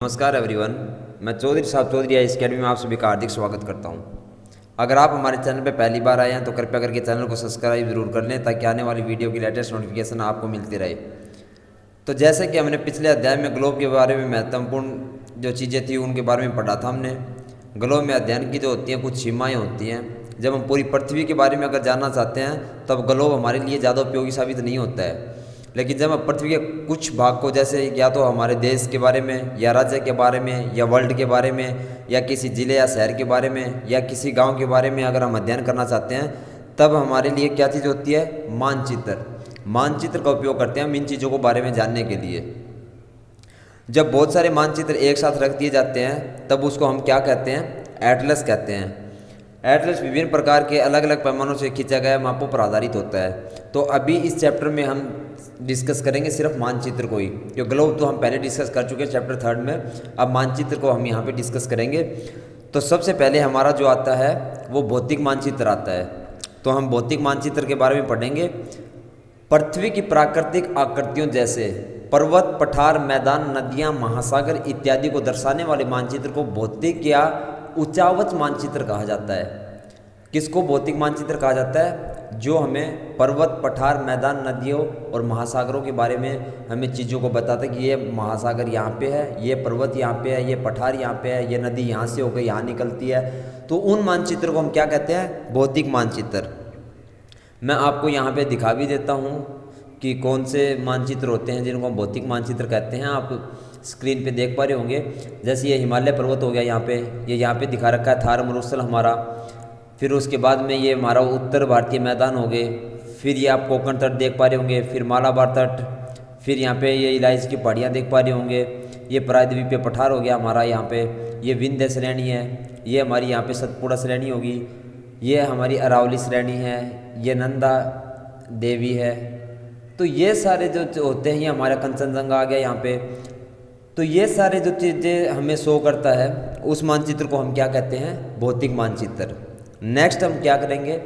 नमस्कार एवरीवन। मैं चौधरी साहब चौधरी इस अकेडमी में आप सभी का हार्दिक स्वागत करता हूं। अगर आप हमारे चैनल पर पहली बार आए हैं तो कृपया करके चैनल को सब्सक्राइब जरूर कर लें ताकि आने वाली वीडियो की लेटेस्ट नोटिफिकेशन आपको मिलती रहे। तो जैसे कि हमने पिछले अध्याय में ग्लोब के बारे में महत्वपूर्ण जो चीज़ें थी उनके बारे में पढ़ा था हमने। ग्लोब में अध्ययन की जो होती हैं कुछ सीमाएँ होती हैं। जब हम पूरी पृथ्वी के बारे में अगर जानना चाहते हैं तब ग्लोब हमारे लिए ज़्यादा उपयोगी साबित नहीं होता है। लेकिन जब हम पृथ्वी के कुछ भाग को जैसे या तो हमारे देश के बारे में या राज्य के बारे में या वर्ल्ड के बारे में या किसी ज़िले या शहर के बारे में या किसी गांव के बारे में अगर हम अध्ययन करना चाहते हैं तब हमारे लिए क्या चीज़ होती है, मानचित्र। मानचित्र का उपयोग करते हैं हम इन चीज़ों को बारे में जानने के लिए। जब बहुत सारे मानचित्र एक साथ रख दिए जाते हैं तब उसको हम क्या कहते हैं, एटलस कहते हैं। एटलस विभिन्न प्रकार के अलग अलग पैमानों से खींचा गया मापों पर आधारित होता है। तो अभी इस चैप्टर में हम डिस्कस करेंगे सिर्फ मानचित्र को ही। जो ग्लोब तो हम पहले डिस्कस कर चुके हैं चैप्टर 3 में, अब मानचित्र को हम यहाँ पे डिस्कस करेंगे। तो सबसे पहले हमारा जो आता है वो भौतिक मानचित्र आता है। तो हम भौतिक मानचित्र के बारे में पढ़ेंगे। पृथ्वी की प्राकृतिक आकृतियों जैसे पर्वत, पठार, मैदान, नदियाँ, महासागर इत्यादि को दर्शाने वाले मानचित्र को भौतिक या उचावच मानचित्र कहा जाता है। किसको भौतिक मानचित्र कहा जाता है? जो हमें पर्वत, पठार, मैदान, नदियों और महासागरों के बारे में हमें चीज़ों को बताता है कि ये महासागर यहाँ पे है, ये पर्वत यहाँ पे है, ये पठार यहाँ पे है, ये नदी यहाँ से होकर यहाँ निकलती है। तो उन मानचित्र को हम क्या कहते हैं, भौतिक मानचित्र। मैं आपको यहाँ पे दिखा भी देता हूँ कि कौन से मानचित्र होते हैं जिनको हम भौतिक मानचित्र कहते हैं। आप स्क्रीन पे देख पा रहे होंगे। जैसे ये हिमालय पर्वत हो गया, यहाँ पे दिखा रखा है थार मरुस्थल हमारा। फिर उसके बाद में ये हमारा उत्तर भारतीय मैदान हो गए। फिर ये आप कोंकण तट देख पा रहे होंगे, फिर मालाबार तट, फिर यहाँ पे ये इलायची की पहाड़ियाँ देख पा रहे होंगे। ये प्रायद्वीपीय पठार हो गया हमारा यहाँ पे। ये विंध्य श्रेणी है, ये हमारी यहाँ पे सतपुड़ा श्रेणी होगी, ये हमारी अरावली श्रेणी है, ये नंदा देवी है। तो ये सारे जो होते हैं, ये हमारा कंचनजंगा आ गया यहाँ पे। तो ये सारे जो चीज़ें हमें शो करता है उस मानचित्र को हम क्या कहते हैं, भौतिक मानचित्र। नेक्स्ट हम क्या करेंगे,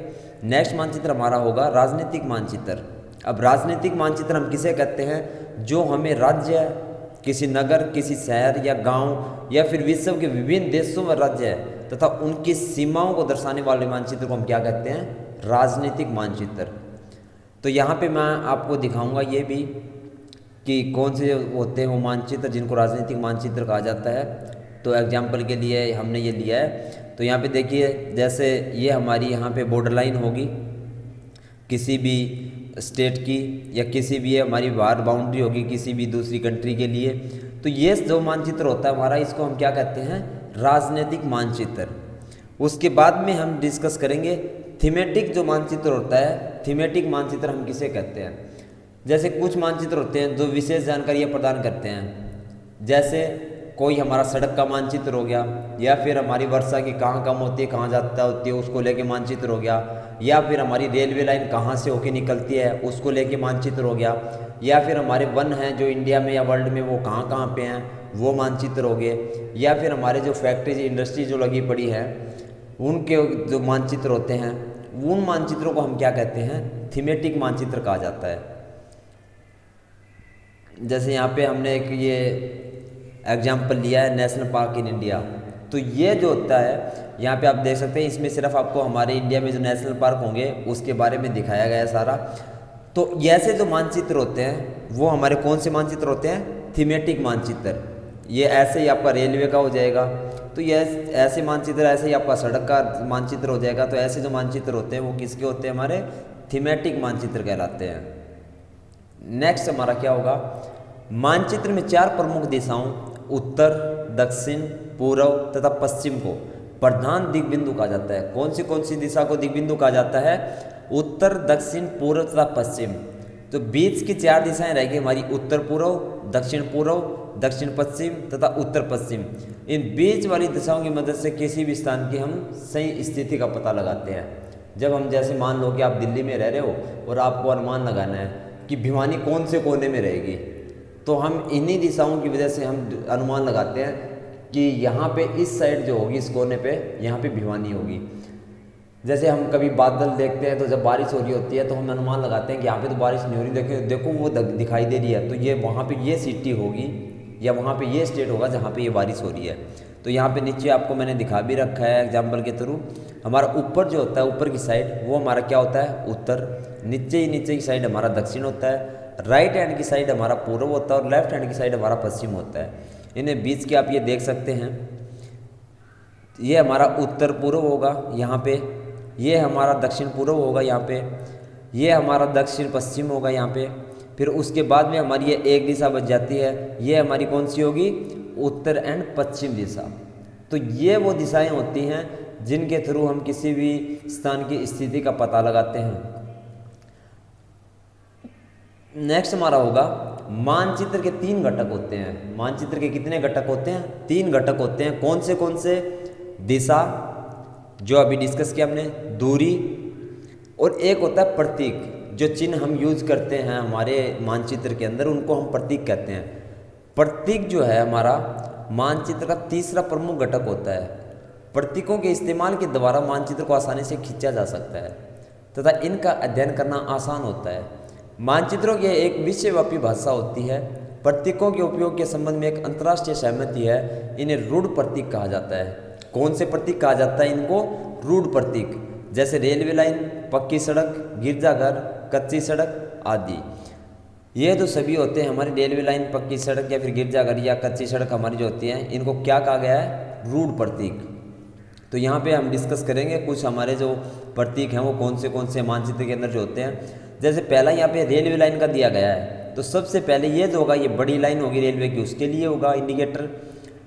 नेक्स्ट मानचित्र हमारा होगा राजनीतिक मानचित्र। अब राजनीतिक मानचित्र हम किसे कहते हैं? जो हमें राज्य, किसी नगर, किसी शहर या गांव या फिर विश्व के विभिन्न देशों में राज्य है तथा उनकी सीमाओं को दर्शाने वाले मानचित्र को हम क्या कहते हैं, राजनीतिक मानचित्र। तो यहाँ पे मैं आपको दिखाऊंगा ये भी कि कौन से होते हैं वो मानचित्र जिनको राजनीतिक मानचित्र कहा जाता है। तो एग्जाम्पल के लिए हमने ये लिया है। तो यहाँ पे देखिए, जैसे ये हमारी यहाँ पे बॉर्डर लाइन होगी किसी भी स्टेट की या किसी भी हमारी बाहर बाउंड्री होगी किसी भी दूसरी कंट्री के लिए। तो ये जो मानचित्र होता है हमारा, इसको हम क्या कहते हैं, राजनीतिक मानचित्र। उसके बाद में हम डिस्कस करेंगे थीमेटिक जो मानचित्र होता है। थीमेटिक मानचित्र हम किसे कहते हैं? जैसे कुछ मानचित्र होते हैं जो विशेष जानकारियाँ प्रदान करते हैं। जैसे कोई हमारा सड़क का मानचित्र हो गया, या फिर हमारी वर्षा की कहाँ कम होती है कहाँ ज़्यादा होती है उसको लेके मानचित्र हो गया, या फिर हमारी रेलवे लाइन कहाँ से होके निकलती है उसको लेके मानचित्र हो गया, या फिर हमारे वन हैं जो इंडिया में या वर्ल्ड में वो कहाँ कहाँ पे हैं वो मानचित्र हो गए, या फिर हमारे जो फैक्ट्रीज इंडस्ट्री जो लगी पड़ी है उनके जो मानचित्र होते हैं उन मानचित्रों को हम क्या कहते हैं, थीमेटिक मानचित्र कहा जाता है। जैसे यहाँ पे हमने एक ये एग्जाम्पल लिया है नेशनल पार्क इन इंडिया। तो ये जो होता है यहाँ पे आप देख सकते हैं, इसमें सिर्फ आपको हमारे इंडिया में जो नेशनल पार्क होंगे उसके बारे में दिखाया गया है सारा। तो ऐसे जो मानचित्र होते हैं वो हमारे कौन से मानचित्र होते हैं, थीमेटिक मानचित्र। ये ऐसे ही आपका रेलवे का हो जाएगा, तो ये ऐसे मानचित्र, ऐसे ही आपका सड़क का मानचित्र हो जाएगा। तो ऐसे जो मानचित्र होते हैं वो किसके होते हैं, हमारे थीमेटिक मानचित्र कहलाते हैं। नेक्स्ट हमारा क्या होगा, मानचित्र में 4 प्रमुख दिशाओं उत्तर, दक्षिण, पूर्व तथा पश्चिम को प्रधान दिग्बिंदु कहा जाता है। कौन सी दिशा को दिग्बिंदु कहा जाता है, उत्तर, दक्षिण, पूर्व तथा पश्चिम। तो बीच की 4 दिशाएं रहेगी हमारी, उत्तर पूर्व, दक्षिण पश्चिम तथा उत्तर पश्चिम। इन बीच वाली दिशाओं की मदद से किसी भी स्थान की हम सही स्थिति का पता लगाते हैं। जब हम जैसे मान लो कि आप दिल्ली में रह रहे हो और आपको अनुमान लगाना है कि भिवानी कौन से कोने में रहेगी, तो हम इन्हीं दिशाओं की वजह से हम अनुमान लगाते हैं कि यहाँ पे इस साइड जो होगी इस कोने पे यहाँ पे भिवानी होगी। जैसे हम कभी बादल देखते हैं तो जब बारिश हो रही होती है तो हम अनुमान लगाते हैं कि यहाँ पे तो बारिश नहीं हो रही, देखो वो दिखाई दे रही है, तो ये वहाँ पे ये सिटी होगी या वहाँ पे ये स्टेट होगा जहाँ पे ये बारिश हो रही है। तो यहाँ पे नीचे आपको मैंने दिखा भी रखा है एग्जाम्पल के थ्रू। हमारा ऊपर जो होता है, ऊपर की साइड, वो हमारा क्या होता है, उत्तर। नीचे की साइड हमारा दक्षिण होता है। राइट हैंड की साइड हमारा पूर्व होता है और लेफ्ट हैंड की साइड हमारा पश्चिम होता है। इन्हें बीच के आप ये देख सकते हैं, ये हमारा उत्तर पूर्व होगा यहाँ पे, ये हमारा दक्षिण पूर्व होगा यहाँ पे, ये हमारा दक्षिण पश्चिम होगा यहाँ पे। फिर उसके बाद में हमारी ये एक दिशा बच जाती है, ये हमारी कौन सी होगी, उत्तर एंड पश्चिम दिशा। तो ये वो दिशाएं होती हैं जिनके थ्रू हम किसी भी स्थान की स्थिति का पता लगाते हैं। नेक्स्ट हमारा होगा मानचित्र के 3 घटक होते हैं। मानचित्र के कितने घटक होते हैं, 3 घटक होते हैं। कौन से? दिशा, जो अभी डिस्कस किया हमने, दूरी, और एक होता है प्रतीक। जो चिन्ह हम यूज करते हैं हमारे मानचित्र के अंदर, उनको हम प्रतीक कहते हैं। प्रतीक जो है हमारा मानचित्र का तीसरा प्रमुख घटक होता है। प्रतीकों के इस्तेमाल के द्वारा मानचित्र को आसानी से खींचा जा सकता है तथा इनका अध्ययन करना आसान होता है। मानचित्रों की एक विश्वव्यापी भाषा होती है। प्रतीकों के उपयोग के संबंध में एक अंतर्राष्ट्रीय सहमति है। इन्हें रूढ़ प्रतीक कहा जाता है। कौन से प्रतीक कहा जाता है इनको? रूढ़ प्रतीक। जैसे रेलवे लाइन, पक्की सड़क, गिरजाघर, कच्ची सड़क आदि। ये तो सभी होते हैं हमारी रेलवे लाइन, पक्की सड़क या फिर गिरजाघर या कच्ची सड़क हमारी जो होती हैं, इनको क्या कहा गया है? रूढ़ प्रतीक। तो यहाँ पे हम डिस्कस करेंगे कुछ हमारे जो प्रतीक हैं वो कौन से मानचित्र के अंदर जो होते हैं। जैसे पहला यहाँ पे रेलवे लाइन का दिया गया है, तो सबसे पहले ये जो होगा, ये बड़ी लाइन होगी रेलवे की, उसके लिए होगा इंडिकेटर।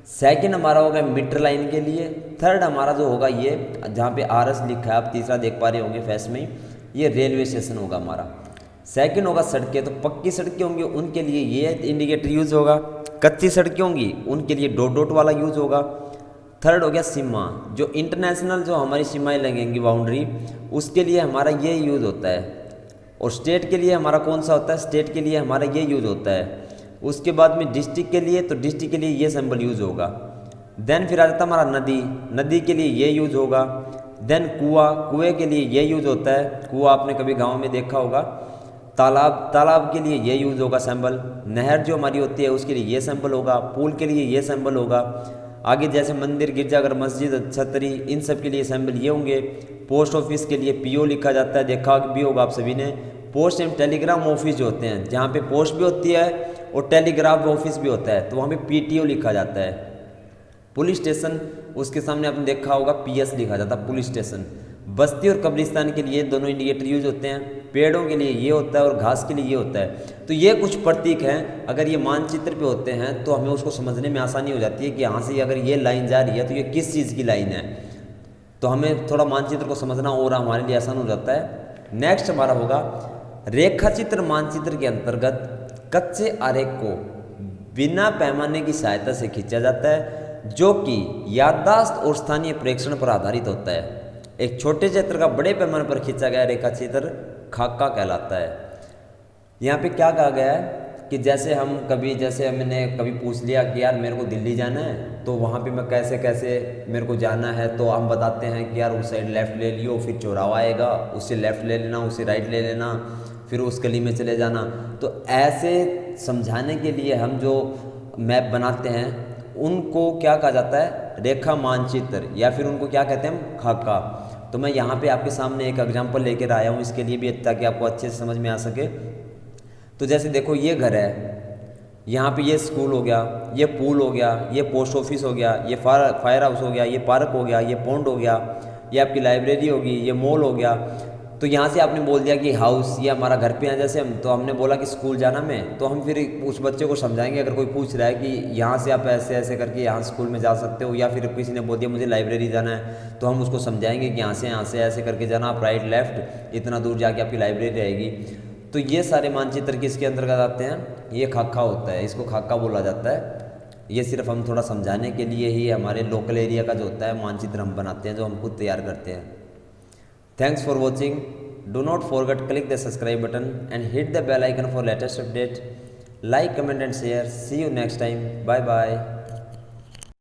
सेकंड हमारा होगा मीटर लाइन के लिए। थर्ड हमारा जो होगा, ये जहाँ पे RS लिखा है, आप तीसरा देख पा रहे होंगे फेस में, ये रेलवे स्टेशन होगा हमारा। सेकंड होगा सड़कें, तो पक्की सड़कें होंगी उनके लिए ये इंडिकेटर यूज होगा। कच्ची सड़कें होंगी उनके लिए डॉट वाला यूज होगा। थर्ड हो गया सीमा, जो इंटरनेशनल जो हमारी सीमाएं लगेंगी, बाउंड्री, उसके लिए हमारा ये यूज होता है। और स्टेट के लिए हमारा कौन सा होता है? स्टेट के लिए हमारा ये यूज होता है। उसके बाद में डिस्ट्रिक्ट के लिए, तो डिस्ट्रिक्ट के लिए ये सिंबल यूज होगा। देन फिर आ जाता है हमारा नदी, नदी के लिए ये यूज होगा। देन कुआं, कुएं के लिए ये यूज होता है। कुआं आपने कभी गांव में देखा होगा। तालाब, तालाब के लिए ये यूज होगा सिंबल। नहर जो हमारी होती है उसके लिए ये सिंबल होगा। पुल के लिए ये सिंबल होगा। आगे जैसे मंदिर, गिरजाघर, मस्जिद, छतरी, इन सब के लिए सिंबल ये होंगे। पोस्ट ऑफिस के लिए PO लिखा जाता है, देखा भी होगा आप सभी ने। पोस्ट एंड टेलीग्राम ऑफिस जो होते हैं, जहाँ पे पोस्ट भी होती है और टेलीग्राफ ऑफिस भी होता है, तो वहाँ पे PTO लिखा जाता है। पुलिस स्टेशन, उसके सामने आपने देखा होगा PS लिखा जाता है, पुलिस स्टेशन। बस्ती और कब्रिस्तान के लिए दोनों इंडिकेटर यूज होते हैं। पेड़ों के लिए ये होता है और घास के लिए ये होता है। तो ये कुछ प्रतीक हैं, अगर ये मानचित्र पे होते हैं तो हमें उसको समझने में आसानी हो जाती है कि यहाँ से अगर ये लाइन जा रही है तो ये किस चीज़ की लाइन है। तो हमें थोड़ा मानचित्र को समझना और हमारे लिए आसान हो जाता है। नेक्स्ट हमारा होगा रेखाचित्र। मानचित्र के अंतर्गत कच्चे आरेख को बिना पैमाने की सहायता से खींचा जाता है, जो कि याददाश्त और स्थानीय प्रेक्षण पर आधारित होता है। एक छोटे चित्र का बड़े पैमाने पर खींचा गया रेखाचित्र खाका कहलाता है। यहाँ पे क्या कहा गया है कि जैसे हमने कभी पूछ लिया कि यार मेरे को दिल्ली जाना है, तो वहाँ पे मैं कैसे मेरे को जाना है, तो हम बताते हैं कि यार उस साइड लेफ़्ट ले लियो, फिर चौराहा आएगा, उससे लेफ़्ट ले लेना, उससे राइट ले लेना, फिर उस गली में चले जाना। तो ऐसे समझाने के लिए हम जो मैप बनाते हैं उनको क्या कहा जाता है? रेखा मानचित्र, या फिर उनको क्या कहते हैं हम? खाका। तो मैं यहाँ पे आपके सामने एक एग्जांपल लेकर आया हूँ इसके लिए भी, ताकि आपको अच्छे से समझ में आ सके। तो जैसे देखो ये घर है, यहाँ पे ये स्कूल हो गया, ये पूल हो गया, ये पोस्ट ऑफिस हो गया, ये फायर हाउस हो गया, ये पार्क हो गया, ये पॉन्ड हो गया, ये आपकी लाइब्रेरी होगी, ये मॉल हो गया। तो यहाँ से आपने बोल दिया कि हाउस, ये हमारा घर पे है। जैसे तो हमने बोला कि स्कूल जाना में, तो हम फिर उस बच्चे को समझाएंगे, अगर कोई पूछ रहा है कि यहाँ से आप ऐसे ऐसे करके यहाँ स्कूल में जा सकते हो, या फिर किसी ने बोल दिया मुझे लाइब्रेरी जाना है, तो हम उसको समझाएंगे कि यहाँ से ऐसे करके जाना, आप राइट लेफ्ट इतना दूर जाके आपकी लाइब्रेरी रहेगी। तो ये सारे मानचित्र किसके अंतर्गत आते हैं? ये खाका होता है, इसको खाका बोला जाता है। ये सिर्फ हम थोड़ा समझाने के लिए ही हमारे लोकल एरिया का जो होता है मानचित्र हम बनाते हैं, जो हम खुद तैयार करते हैं। Thanks for watching. Do not forget click the subscribe button and hit the bell icon for latest update. Like, comment and share. See you next time. Bye bye.